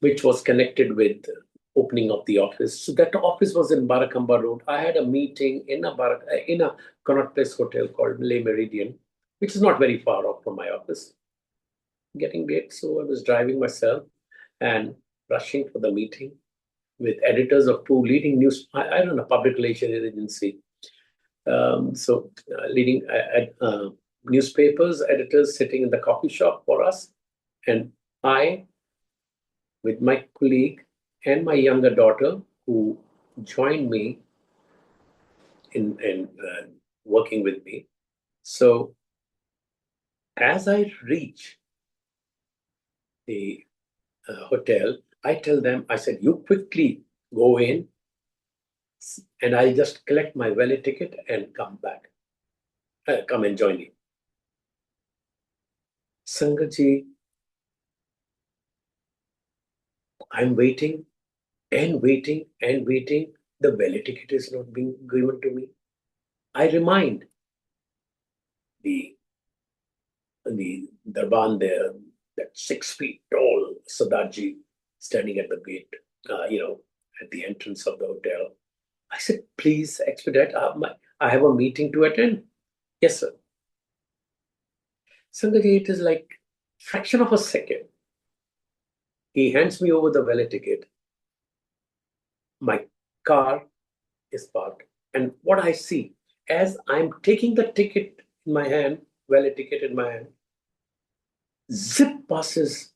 which was connected with opening of the office. So that office was in Barakhamba Road. I had a meeting in a Connaught Place hotel called Le Meridian, which is not very far off from my office. Getting late, so I was driving myself and rushing for the meeting with editors of two leading news, I don't know, public relations agency. Leading newspapers, editors sitting in the coffee shop for us. And I, with my colleague and my younger daughter, who joined me in working with me. So as I reach the hotel, I tell them, I said, you quickly go in and I'll just collect my valet ticket and come back. Come and join you. Sangatji, I'm waiting and waiting and waiting. The valet ticket is not being given to me. I remind the Darban there, that 6 feet tall Sangatji standing at the gate, at the entrance of the hotel. I said, please expedite. I have a meeting to attend. Yes, sir. Sangatji, it is like fraction of a second. He hands me over the valet ticket. My car is parked. And what I see, as I'm taking the ticket in my hand, valet ticket in my hand, zip passes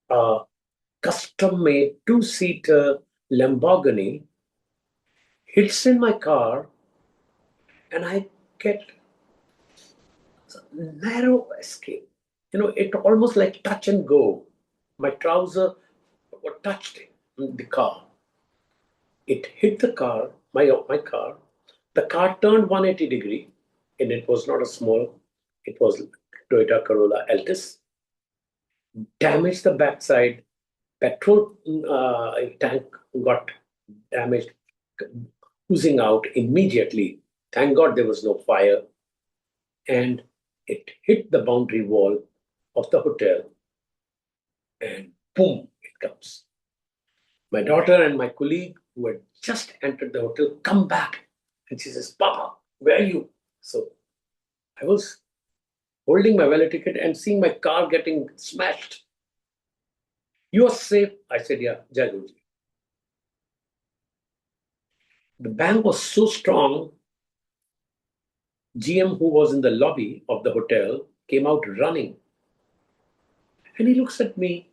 a custom-made 2-seater Lamborghini hits in my car, and I get a narrow escape. It almost like touch and go. My trouser were touched in the car. It hit the car, my car. The car turned 180 degree, and it was not a small. It was Toyota Corolla Altis. Damaged the backside. Petrol tank got damaged, oozing out immediately. Thank God there was no fire. And it hit the boundary wall of the hotel, and boom, it comes. My daughter and my colleague who had just entered the hotel come back, and she says, "Papa, where are you?" So I was holding my valet ticket and seeing my car getting smashed. "You are safe?" I said, "Yeah, Jai Guruji." The bang was so strong, GM, who was in the lobby of the hotel, came out running. And he looks at me.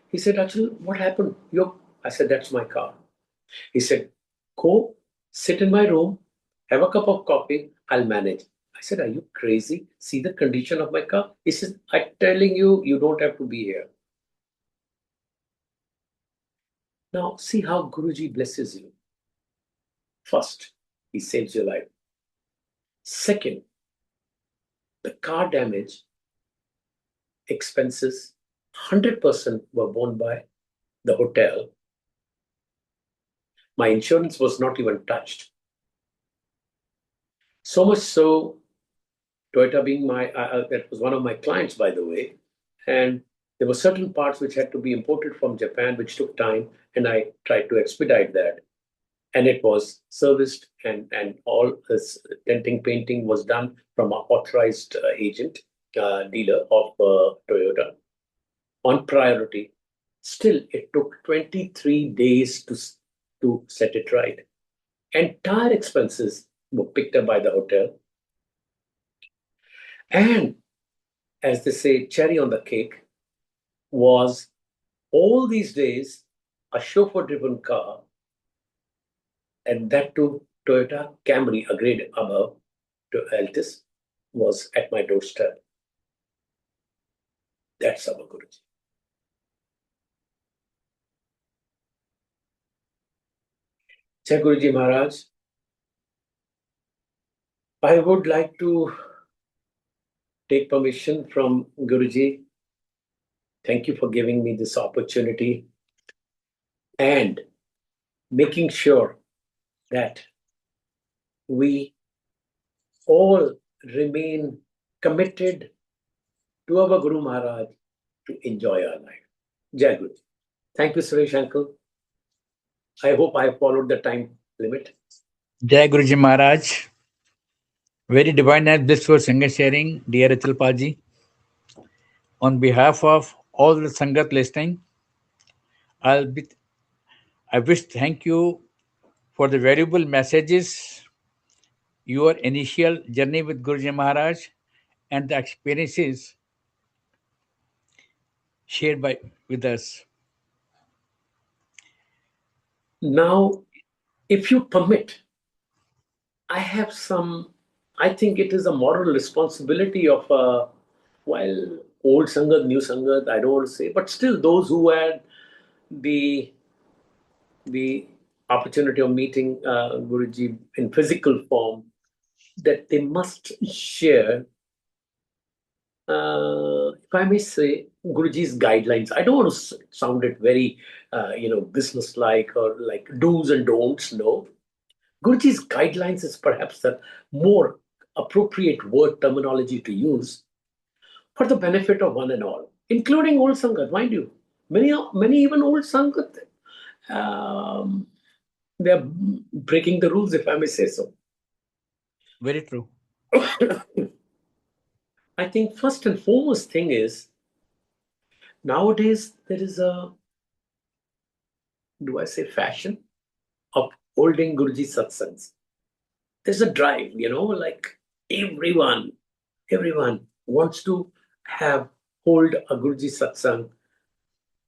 He said, "Achal, what happened?" I said, "That's my car." He said, "Go, sit in my room, have a cup of coffee, I'll manage." I said, "Are you crazy? See the condition of my car?" He says, "I'm telling you, you don't have to be here." Now, see how Guruji blesses you. First, he saves your life. Second, the car damage expenses 100% were borne by the hotel. My insurance was not even touched. So much so, Toyota being that was one of my clients, by the way, and there were certain parts which had to be imported from Japan, which took time, and I tried to expedite that. And it was serviced, and all this denting painting was done from an authorized agent, dealer of Toyota on priority. Still, it took 23 days to set it right. Entire expenses were picked up by the hotel. And as they say, cherry on the cake was all these days a chauffeur driven car, and that too Toyota Camry, a grade above to Altis, was at my doorstep. That's our Guruji. Jai Guruji Maharaj, I would like to take permission from Guruji. Thank you for giving me this opportunity and making sure that we all remain committed to our Guru Maharaj to enjoy our life. Jai Guruji. Thank you, Suresh Uncle. I hope I followed the time limit. Jai Guruji Maharaj. Very divine and blissful Sangat sharing, dear Achalpaji. On behalf of all the Sangat listening, I'll be, I wish thank you for the valuable messages, your initial journey with Guruji Maharaj, and the experiences shared by with us. Now, if you permit, I have I think it is a moral responsibility of, well, old Sangat, new Sangat, I don't want to say, but still those who had the the opportunity of meeting Guruji in physical form, that they must share, if I may say, Guruji's guidelines. I don't want to sound it very, business-like or like do's and don'ts. No, Guruji's guidelines is perhaps the more appropriate word terminology to use for the benefit of one and all, including old Sangat, mind you. Many even old Sangat, um, they're breaking the rules, if I may say so. Very true. I think first and foremost thing is, nowadays there is a, do I say, fashion of holding Guruji's satsangs. There's a drive, like everyone, everyone wants to hold a Guruji satsang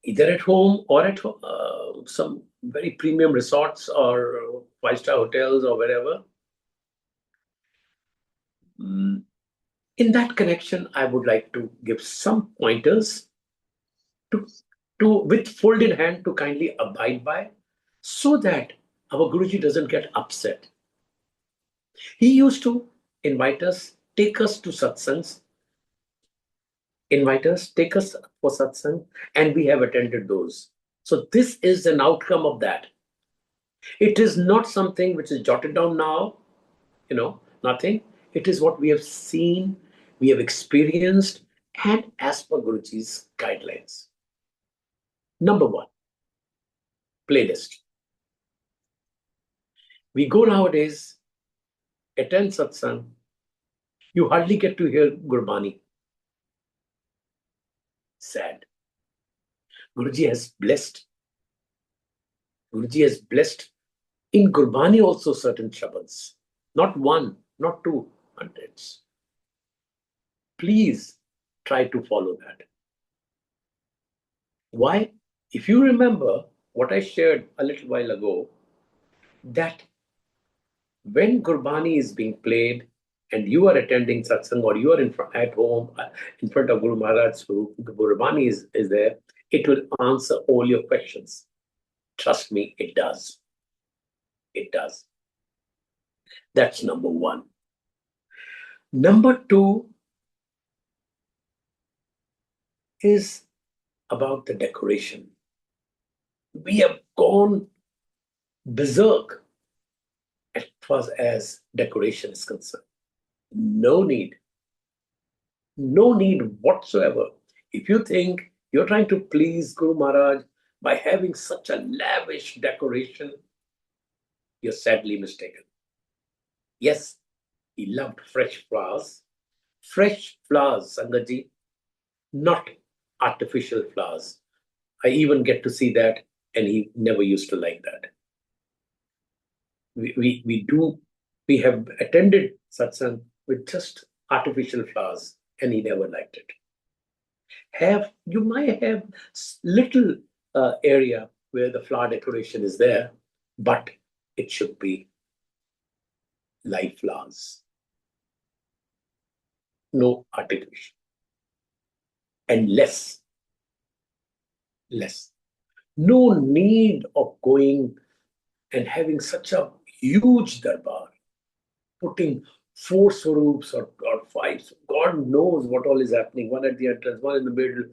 either at home or at some very premium resorts or five-star hotels or wherever. In that connection, I would like to give some pointers to, with folded hand to kindly abide by, so that our Guruji doesn't get upset. He used to invite us, take us to satsangs, invite us, take us for satsang, and we have attended those. So this is an outcome of that. It is not something which is jotted down now, nothing. It is what we have seen, we have experienced, and as per Guruji's guidelines. Number one, playlist. We go nowadays, attend satsang, you hardly get to hear Gurbani. Sad. Guruji has blessed. Guruji has blessed in Gurbani also certain shabads. Not one, not two, hundreds. Please try to follow that. Why? If you remember what I shared a little while ago, that when Gurbani is being played and you are attending satsang or you are at home in front of Guru Maharaj, who Gurbani is there, it will answer all your questions. Trust me, it does. It does. That's number one. Number two is about the decoration. We have gone berserk as far as decoration is concerned. No need. No need whatsoever. If you think you're trying to please Guru Maharaj by having such a lavish decoration, you're sadly mistaken. Yes, he loved fresh flowers. Fresh flowers, Sangatji, not artificial flowers. I even get to see that, and he never used to like that. We have attended satsang with just artificial flowers, and he never liked it. You might have little area where the flower decoration is there, but it should be live flowers. No artificial. And less. No need of going and having such a huge darbar, putting 4 swarups or 5. God knows what all is happening. One at the entrance, one in the middle,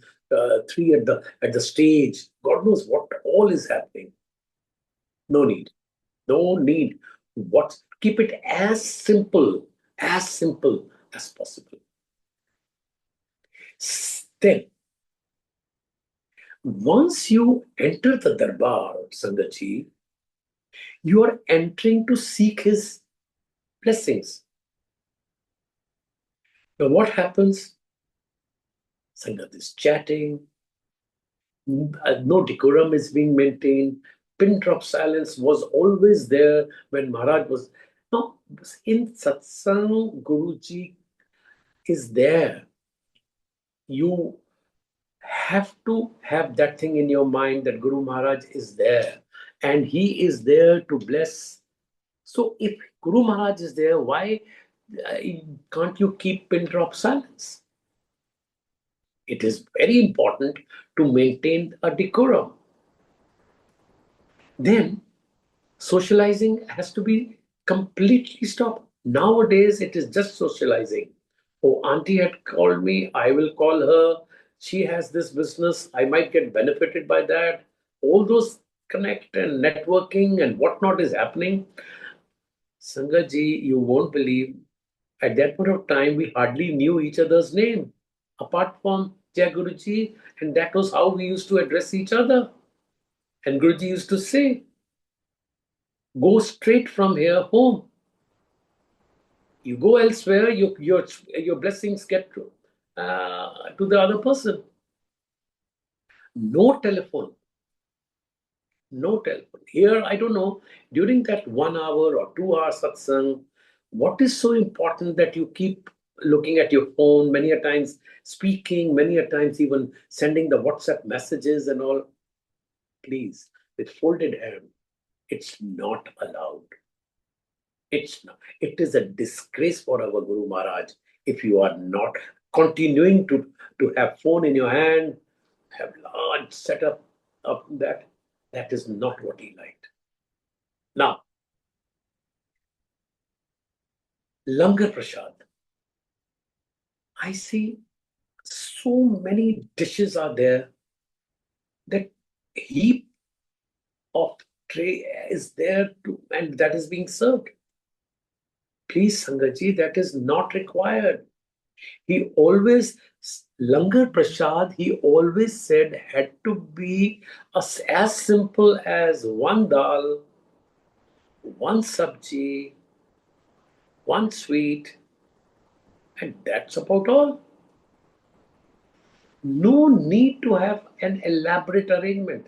3 at the stage. God knows what all is happening. No need. No need. Keep it as simple as possible. Then, once you enter the darbar, Sangatji, you are entering to seek his blessings. Now, what happens? Sangat is chatting, no decorum is being maintained, pin drop silence was always there when Maharaj was. Now, in satsang, Guruji is there. You have to have that thing in your mind that Guru Maharaj is there and he is there to bless. So if Guru Maharaj is there, why can't you keep pin drop silence? It is very important to maintain a decorum. Then socializing has to be completely stopped. Nowadays, it is just socializing. Oh, auntie had called me, I will call her. She has this business, I might get benefited by that. All those connect and networking and whatnot is happening. Sangatji, you won't believe, at that point of time, we hardly knew each other's name, apart from Jai Guruji, and that was how we used to address each other. And Guruji used to say, go straight from here home. You go elsewhere, your blessings get to the other person. No telephone. No telephone. Here, I don't know, during that 1 hour or 2 hour satsang, what is so important that you keep looking at your phone, many a times speaking, many a times even sending the WhatsApp messages and all? Please, with folded hand, it's not allowed. It's not. It is a disgrace for our Guru Maharaj if you are not continuing to have phone in your hand, have large setup of that. That is not what he liked. Now, Langar Prasad. I see so many dishes are there. That heap of tray is there and that is being served. Please, Sangatji, that is not required. He always, Langar Prasad, he always said had to be as simple as one dal, one sabji, one sweet, and that's about all. No need to have an elaborate arrangement.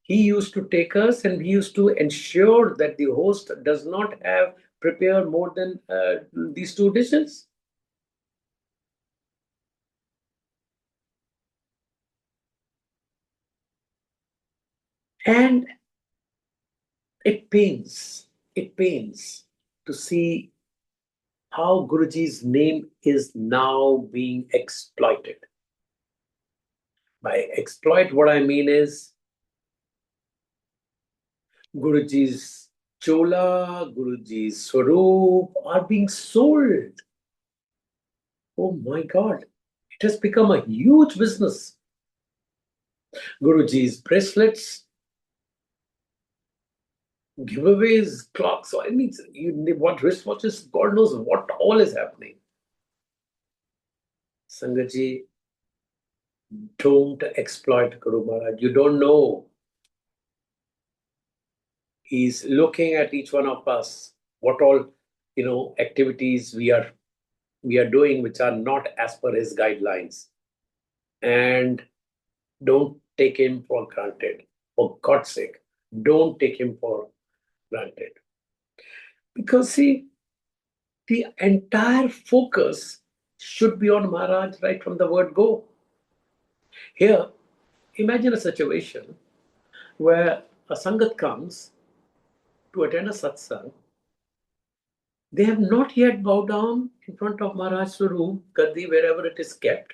He used to take us and he used to ensure that the host does not have prepare more than these two dishes. And it pains to see how Guruji's name is now being exploited. By exploit, what I mean is Guruji's Chola, Guruji's Swaroop are being sold. Oh my God, it has become a huge business. Guruji's bracelets, giveaways, clocks. So I mean, what wristwatches, God knows what all is happening. Sangatji, don't exploit Guru Maharaj. You don't know. He's looking at each one of us, what all activities we are doing which are not as per his guidelines. And don't take him for granted. For God's sake, don't take him for granted. Because see, the entire focus should be on Maharaj right from the word go. Here, imagine a situation where a Sangat comes to attend a satsang. They have not yet bowed down in front of Maharaj Swaroop, Gaddi, wherever it is kept.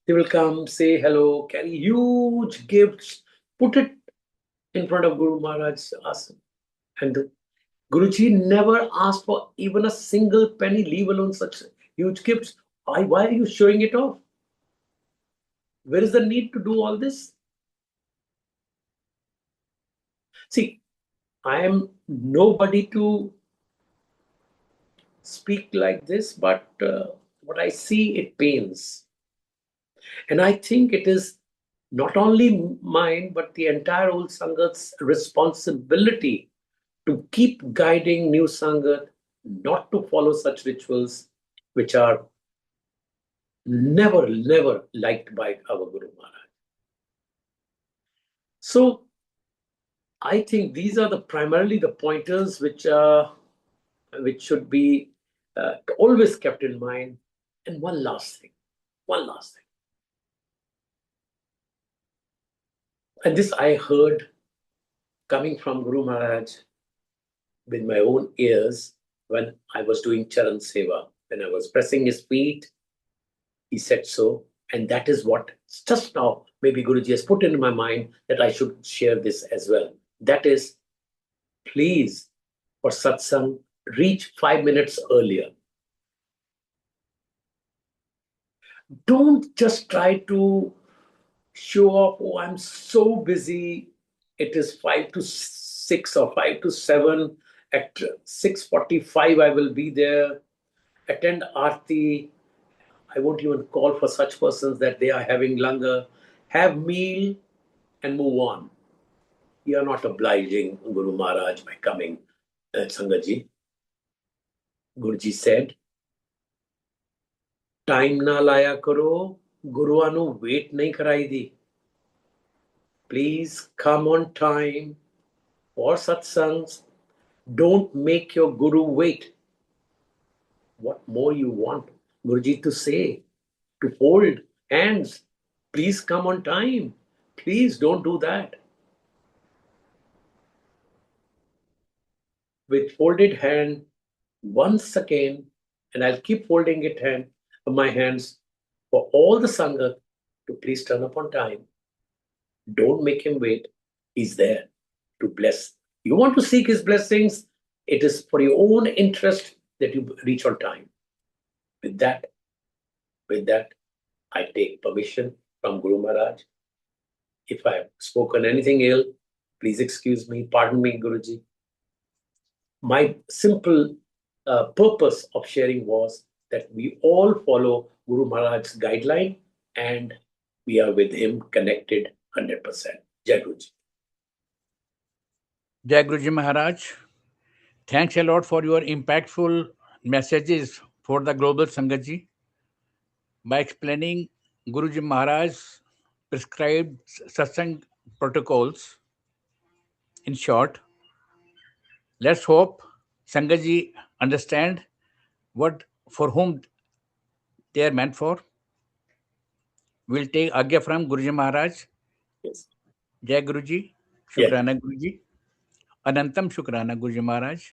They will come, say hello, carry huge gifts, put it in front of Guru Maharaj's asana. And Guruji never asked for even a single penny, leave alone such huge gifts. Why are you showing it off? Where is the need to do all this? See, I am nobody to speak like this, but what I see, it pains. And I think it is not only mine, but the entire old Sangat's responsibility to keep guiding new Sangat not to follow such rituals which are never liked by our Guru Maharaj. So I think these are primarily the pointers which should be always kept in mind. And one last thing. And this I heard coming from Guru Maharaj with my own ears when I was doing Charan Seva. When I was pressing his feet, he said so. And that is what just now maybe Guruji has put in my mind that I should share this as well. That is, please, for satsang, reach 5 minutes earlier. Don't just try to show off, oh, I'm so busy. It is 5 to 6 or 5 to 7. At 6:45, I will be there. Attend Aarti. I won't even call for such persons that they are having langar. Have meal and move on. You are not obliging Guru Maharaj by coming, Sangatji. Guruji said, time na laya karo, Guruanu wait nahi karai di. Please come on time for satsangs. Don't make your Guru wait. What more you want Guruji to say? To hold hands. Please come on time. Please don't do that. With folded hand, once again, and I'll keep folding my hands for all the Sangat to please turn up on time. Don't make him wait. He's there to bless. You want to seek his blessings, it is for your own interest that you reach on time. With that, I take permission from Guru Maharaj. If I have spoken anything ill, please excuse me, pardon me, Guruji. My simple purpose of sharing was that we all follow Guru Maharaj's guideline and we are with him connected 100%. Jai Guruji. Jai Guruji Maharaj. Thanks a lot for your impactful messages for the global Sangatji. By explaining Guruji Maharaj's prescribed satsang protocols, in short, let's hope Sangatji understand what for whom they are meant for. We'll take Agya from Guruji Maharaj. Yes. Jai Guruji, Yeah. Shukrana Guruji. Anantam Shukrana Guruji Maharaj.